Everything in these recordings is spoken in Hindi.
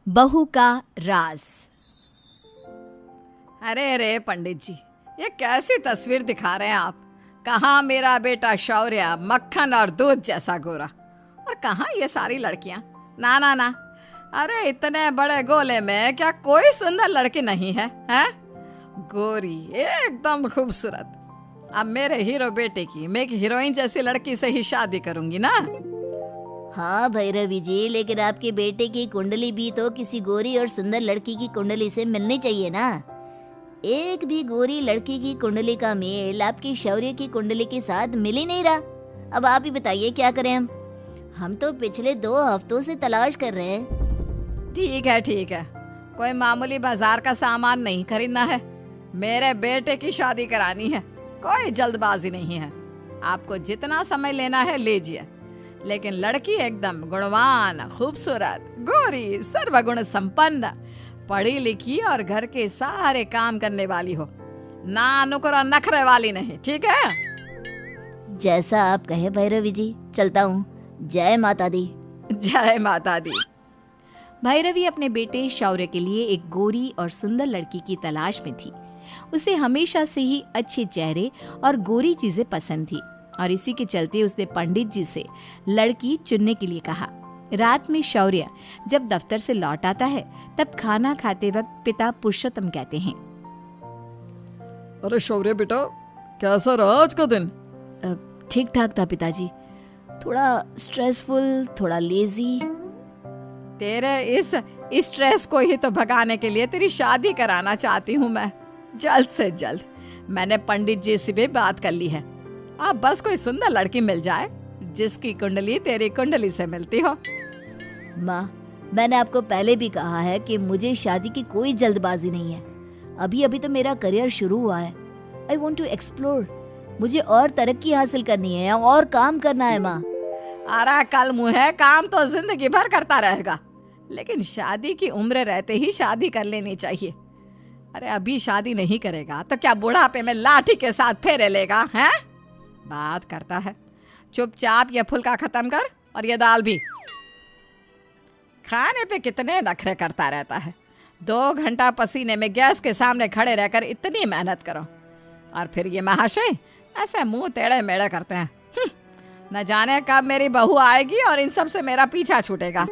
बहू का राज। अरे अरे पंडित जी, ये कैसी तस्वीर दिखा रहे हैं आप। कहाँ मेरा बेटा शौर्य मक्खन और दूध जैसा गोरा, और कहाँ ये सारी लड़कियां। ना ना ना, अरे इतने बड़े गोले में क्या कोई सुंदर लड़की नहीं है, हैं? गोरी एकदम खूबसूरत। अब मेरे हीरो बेटे की मैं एक हीरोइन जैसी लड़की से ही शादी करूंगी ना। हाँ भैरवी जी, लेकिन आपके बेटे की कुंडली भी तो किसी गोरी और सुंदर लड़की की कुंडली से मिलनी चाहिए ना। एक भी गोरी लड़की की कुंडली का मेल आपकी शौर्य की कुंडली के साथ मिल ही नहीं रहा। अब आप ही बताइए क्या करें हम तो पिछले 2 हफ्तों से तलाश कर रहे हैं। ठीक है, कोई मामूली बाजार का सामान नहीं खरीदना है, मेरे बेटे की शादी करानी है। कोई जल्दबाजी नहीं है, आपको जितना समय लेना है लीजिए, लेकिन लड़की एकदम गुणवान, खूबसूरत, गोरी, सर्वगुण संपन्न, पढ़ी लिखी और घर के सारे काम करने वाली हो, ना नुकर और नखरे वाली नहीं, ठीक है? जैसा आप कहे भैरवी जी, चलता हूँ। जय माता दी। जय माता दी। भैरवी अपने बेटे शौर्य के लिए एक गोरी और सुंदर लड़की की तलाश में थी। उसे हमेशा से ही अच्छे चेहरे और गोरी चीजें पसंद थी, और इसी के चलते उसने पंडित जी से लड़की चुनने के लिए कहा। रात में शौर्य जब दफ्तर से लौट आता है तब खाना खाते वक्त पिता पुरुषोत्तम कहते हैं, अरे शौर्य बेटा, कैसा रहा आज का दिन? ठीक ठाक था पिताजी, थोड़ा स्ट्रेसफुल, थोड़ा लेजी। तेरे इस स्ट्रेस को ही तो भगाने के लिए तेरी शादी कराना चाहती हूँ मैं, जल्द से जल्द। मैंने पंडित जी से भी बात कर ली है, अब बस कोई सुंदर लड़की मिल जाए जिसकी कुंडली तेरी कुंडली से मिलती हो। माँ, मैंने आपको पहले भी कहा है कि मुझे शादी की कोई जल्दबाजी नहीं है। अभी अभी तो मेरा करियर शुरू हुआ है। I want to explore. मुझे और तरक्की हासिल करनी है और काम करना है माँ। अरे कल मुँह काम तो जिंदगी भर करता रहेगा, लेकिन शादी की उम्र रहते ही शादी कर लेनी चाहिए। अरे अभी शादी नहीं करेगा तो क्या बुढ़ापे में लाठी के साथ फेरे लेगा, हैं? बात करता है। चुपचाप ये फुल्का खत्म कर, और ये दाल भी। खाने पे कितने नखरे करता रहता है। 2 घंटा पसीने में गैस के सामने खड़े रहकर इतनी मेहनत करो, और फिर ये महाशय ऐसे मुंह टेढ़े मेढ़े करते हैं। न जाने कब मेरी बहू आएगी और इन सब से मेरा पीछा छूटेगा।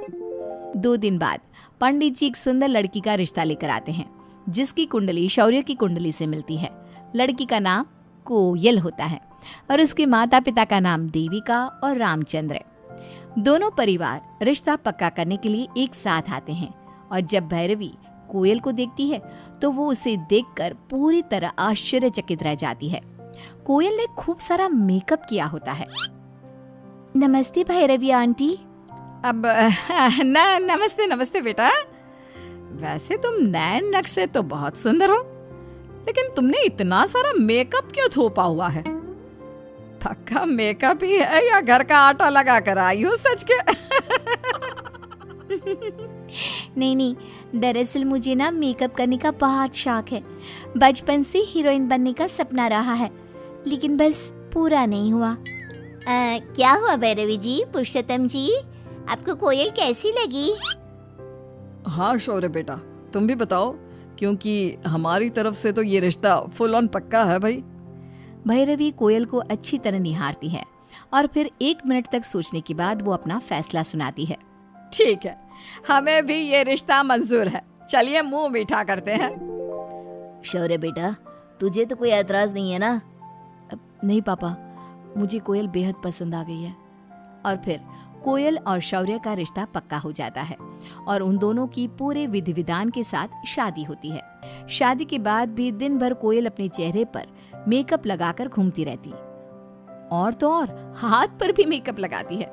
2 दिन बाद पंडित जी एक सुंदर लड़की का रिश्ता लेकर आते हैं, जिसकी कुंडली शौर्य की कुंडली से मिलती है। लड़की का नाम कोयल होता है और उसके माता पिता का नाम देविका और रामचंद्र। दोनों परिवार रिश्ता पक्का करने के लिए एक साथ आते हैं, और जब भैरवी कोयल को देखती है तो वो उसे देखकर पूरी तरह आश्चर्यचकित रह जाती है। कोयल ने खूब सारा मेकअप किया होता है। नमस्ते भैरवी आंटी। अब नमस्ते नमस्ते बेटा। वैसे तुम नैन नक्श से तो बहुत सुंदर हो, लेकिन तुमने इतना सारा मेकअप क्यों थोपा हुआ है? पक्का मेकअप ही है या घर का आटा लगा कर आई हो सच के? नहीं, दरअसल मुझे ना मेकअप करने का बहुत शौक है। बचपन से हीरोइन बनने का सपना रहा है, लेकिन बस पूरा नहीं हुआ। क्या हुआ भैरवी जी, पुरुषोत्तम जी, आपको कोयल कैसी लगी? हाँ शौर्य बेटा, तुम भी बताओ, क्योंकि हमारी तरफ से तो ये रिश्ता फुल ऑन पक्का है भाई। भैरवी कोयल को अच्छी तरह निहारती है और फिर 1 मिनट तक सोचने के बाद वो अपना फैसला सुनाती है। ठीक है, हमें भी ये रिश्ता मंजूर है। चलिए मुंह मीठा करते हैं। शौर्य बेटा, तुझे तो कोई एतराज नहीं है ना? नहीं पापा, मुझे कोयल बेहद पसंद आ गई है। और फिर कोयल और शौर्य का रिश्ता पक्का हो जाता है और उन दोनों की पूरे विधि विधान के साथ शादी होती है। शादी के बाद भी दिन भर कोयल अपने चेहरे पर मेकअप लगाकर घूमती रहती, और तो और हाथ पर भी मेकअप लगाती है।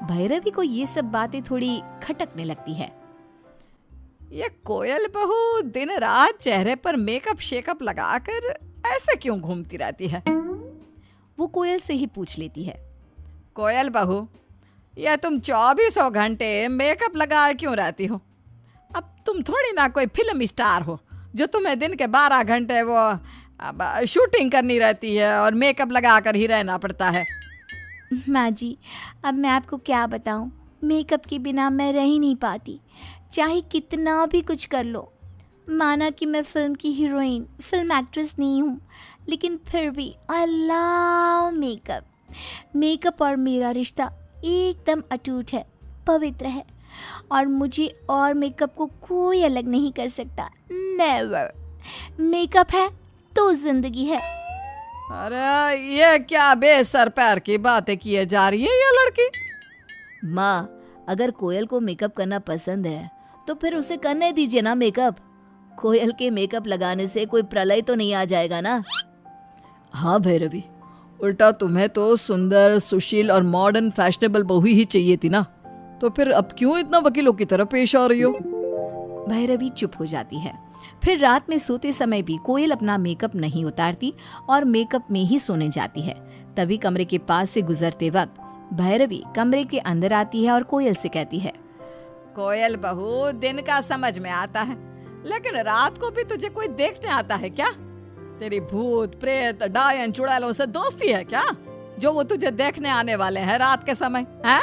भैरवी को ये सब बातें थोड़ी खटकने लगती है। ये कोयल बहू दिन रात चेहरे पर मेकअप शेकअप लगाकर ऐसे क्यों घूमती रहती है? वो कोयल से ही पूछ लेती है। कोयल बहू, या तुम 24 घंटे मेकअप लगाए क्यों रहती हो? अब तुम थोड़ी ना कोई फिल्म स्टार हो जो तुम्हें दिन के 12 घंटे वो शूटिंग करनी रहती है और मेकअप लगा कर ही रहना पड़ता है। माँ जी, अब मैं आपको क्या बताऊं, मेकअप के बिना मैं रह ही नहीं पाती, चाहे कितना भी कुछ कर लो। माना कि मैं फिल्म की हीरोइन, फिल्म एक्ट्रेस नहीं हूँ, लेकिन फिर भी आई लव मेकअप। मेकअप और मेरा रिश्ता एकदम अटूट है, पवित्र है, और मुझे और मेकअप को कोई अलग नहीं कर सकता। नेवर। मेकअप है तो जिंदगी है। अरे ये क्या बेसर पैर की बातें किए जा रही है ये लड़की। माँ, अगर कोयल को मेकअप करना पसंद है तो फिर उसे करने दीजिए ना मेकअप। कोयल के मेकअप लगाने से कोई प्रलय तो नहीं आ जाएगा ना। हाँ भैरवी, उल्टा तुम्हें तो सुंदर, सुशील और मॉडर्न फैशनेबल बहू ही चाहिए थी ना, तो फिर अब क्यों इतना वकीलों की तरह पेश आ रही हो। भैरवी चुप हो जाती है। फिर रात में सोते समय भी कोयल अपना मेकअप नहीं उतारती और मेकअप में ही सोने जाती है। तभी कमरे के पास से गुजरते वक्त भैरवी कमरे के अंदर आती है और कोयल से कहती है, कोयल बहू, दिन का समझ में आता है, लेकिन रात को भी तुझे कोई देखने आता है क्या? तेरी भूत प्रेत डायन चुड़ैलों से दोस्ती है क्या, जो वो तुझे देखने आने वाले हैं रात के समय? हैं?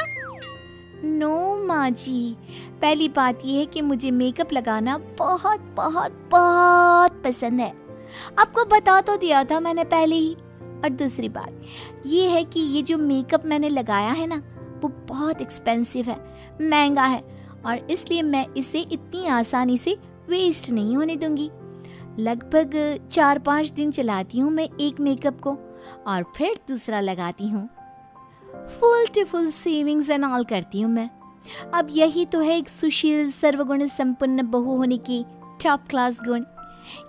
नो माँ जी, पहली बात यह है कि मुझे मेकअप लगाना बहुत बहुत बहुत पसंद है। आपको बता तो दिया था मैंने पहले ही। और दूसरी बात ये है कि ये जो मेकअप मैंने लगाया है ना, वो बहुत एक्सपेंसिव है, महंगा है, और इसलिए मैं इसे इतनी आसानी से वेस्ट नहीं होने दूंगी। लगभग 4-5 दिन चलाती हूँ मैं एक मेकअप को, और फिर दूसरा लगाती हूँ। Full to full savings and all करती हूँ मैं। अब यही तो है एक सुशील सर्वगुण संपन्न बहू होने की टॉप क्लास गुण।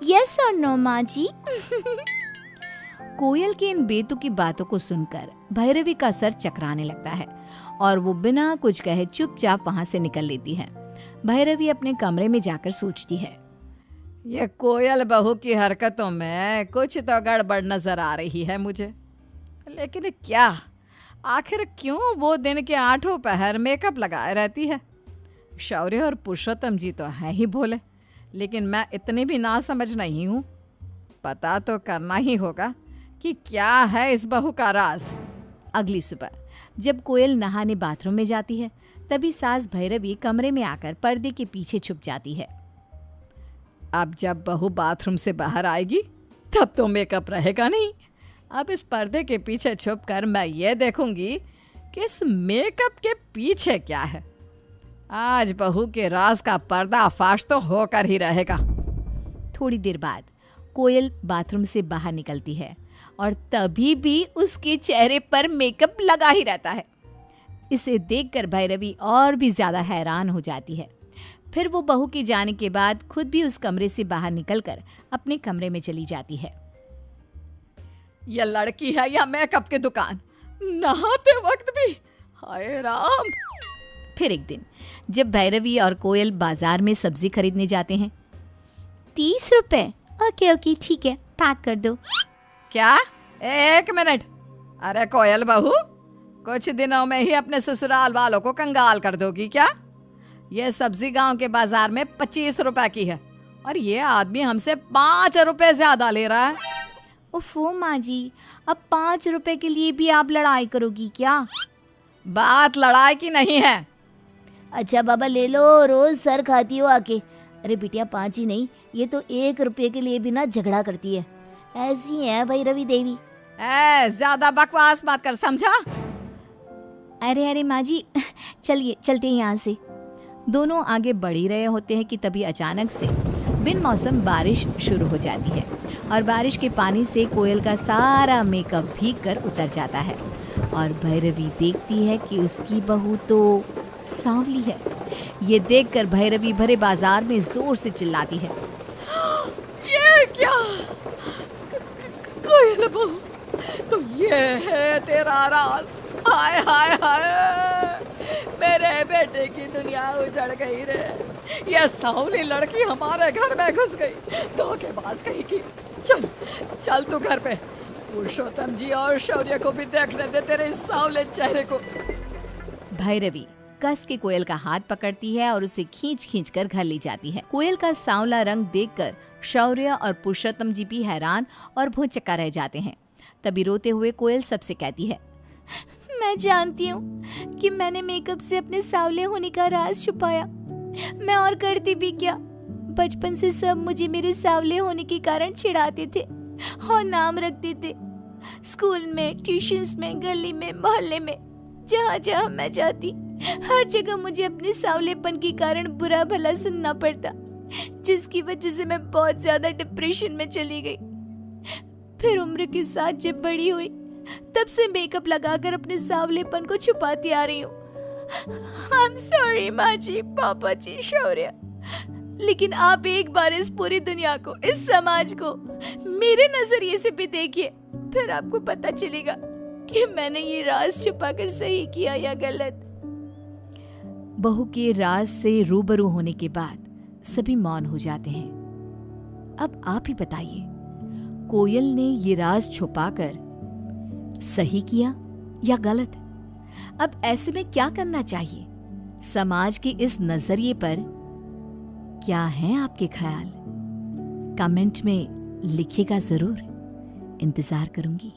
यस और नो माँ जी? कोयल की इन बेतुकी बातों को सुनकर भैरवी का सर चकराने लगता है और वो बिना कुछ कहे चुपचाप वहां से निकल लेती है। भैरवी अपने कमरे में जाकर सोचती है, ये कोयल बहू की हरकतों में कुछ तो गड़बड़ नजर आ रही है मुझे। लेकिन क्या, आखिर क्यों वो दिन के 8 पहर मेकअप लगाए रहती है? शौर्य और पुरुषोत्तम जी तो हैं ही भोले, लेकिन मैं इतनी भी ना समझ नहीं हूँ। पता तो करना ही होगा कि क्या है इस बहू का राज। अगली सुबह जब कोयल नहाने बाथरूम में जाती है, तभी सास भैरवी कमरे में आकर पर्दे के पीछे छुप जाती है। अब जब बहू बाथरूम से बाहर आएगी तब तो मेकअप रहेगा नहीं। अब इस पर्दे के पीछे छुपकर मैं ये देखूंगी कि इस मेकअप के पीछे क्या है। आज बहू के राज का पर्दाफाश तो होकर ही रहेगा। थोड़ी देर बाद कोयल बाथरूम से बाहर निकलती है और तभी भी उसके चेहरे पर मेकअप लगा ही रहता है। इसे देखकर भैरवी और भी ज्यादा हैरान हो जाती है। फिर वो बहू के जाने के बाद खुद भी उस कमरे से बाहर निकलकर अपने कमरे में चली जाती है। यह लड़की है या मेकअप की दुकान, नहाते वक्त भी, हाय राम। फिर एक दिन जब भैरवी और कोयल बाजार में सब्जी खरीदने जाते हैं। 30 रुपए? ओके ओके ठीक है, पैक कर दो। क्या? 1 मिनट। अरे कोयल बहू, कुछ दिनों में ही अपने ससुराल वालों को कंगाल कर दोगी क्या? ये सब्जी गांव के बाजार में 25 रुपए की है और ये आदमी हमसे 5 रुपए ज्यादा ले रहा है। ओफो माँ जी, अब 5 रुपए के लिए भी आप लड़ाई करोगी क्या? बात लड़ाई की नहीं है। अच्छा बाबा ले लो, रोज सर खाती हो आके। अरे बिटिया 5 ही नहीं, ये तो 1 रुपये के लिए भी ना झगड़ा करती है। ऐसी है भैरवी देवी। ज्यादा बकवास मत कर, समझा? अरे अरे माँ जी, चलिए चलते हैं यहाँ से। दोनों आगे बढ़ ही रहे होते हैं कि तभी अचानक से बिन मौसम बारिश शुरू हो जाती है और बारिश के पानी से कोयल का सारा मेकअप भीग कर उतर जाता है और भैरवी देखती है कि उसकी बहू तो सांवली है। ये देखकर भैरवी भरे बाजार में जोर से चिल्लाती है, ये क्या? कोयल बहू, तो ये है तेरा राज? हाय हाय हाय, मेरे बेटे की दुनिया उजड़ गई रे। ये सांवली लड़की हमारे घर में घुस गई, धोखेबाज कहीं की। चल चल तू घर पे, पुरुषोत्तम जी और शौर्य को भी देखने दे तेरे इस सांवले चेहरे को। भैरवी कस के कोयल का हाथ पकड़ती है और उसे खींच खींच कर घर ले जाती है। कोयल का सांवला रंग देखकर शौर्य और पुरुषोत्तम जी भी हैरान और भौचक्का रह जाते हैं। तभी रोते हुए कोयल सबसे कहती है, मैं जानती हूँ कि मैंने मेकअप से अपने सांवले होने का राज छुपाया। मैं और करती भी क्या, बचपन से सब मुझे मेरे सांवले होने के कारण चिढ़ाते थे और नाम रखते थे। स्कूल में, ट्यूशंस में, गली में, मोहल्ले में, जहाँ जहाँ मैं जाती हर जगह मुझे अपने सांवलेपन के कारण बुरा भला सुनना पड़ता, जिसकी वजह से मैं बहुत ज्यादा डिप्रेशन में चली गई। फिर उम्र के साथ जब बड़ी हुई तब से मेकअप लगाकर अपने सांवलेपन को छुपाती आ रही हूँ। आई एम सॉरी माँ जी, पापा जी, शौर्य, लेकिन आप एक बार इस पूरी दुनिया को, इस समाज को मेरे नजरिए से भी देखिए, फिर आपको पता चलेगा कि मैंने ये राज छुपाकर सही किया या गलत। बहू के राज से रूबरू होने के बाद सभी मौन हो जाते हैं। अब आप ही बताइए, कोयल ने ये राज छुपाकर सही किया या गलत? अब ऐसे में क्या करना चाहिए? समाज के इस नजरिए पर क्या हैं आपके ख्याल? कमेंट में लिखिएगा जरूर, इंतजार करूंगी।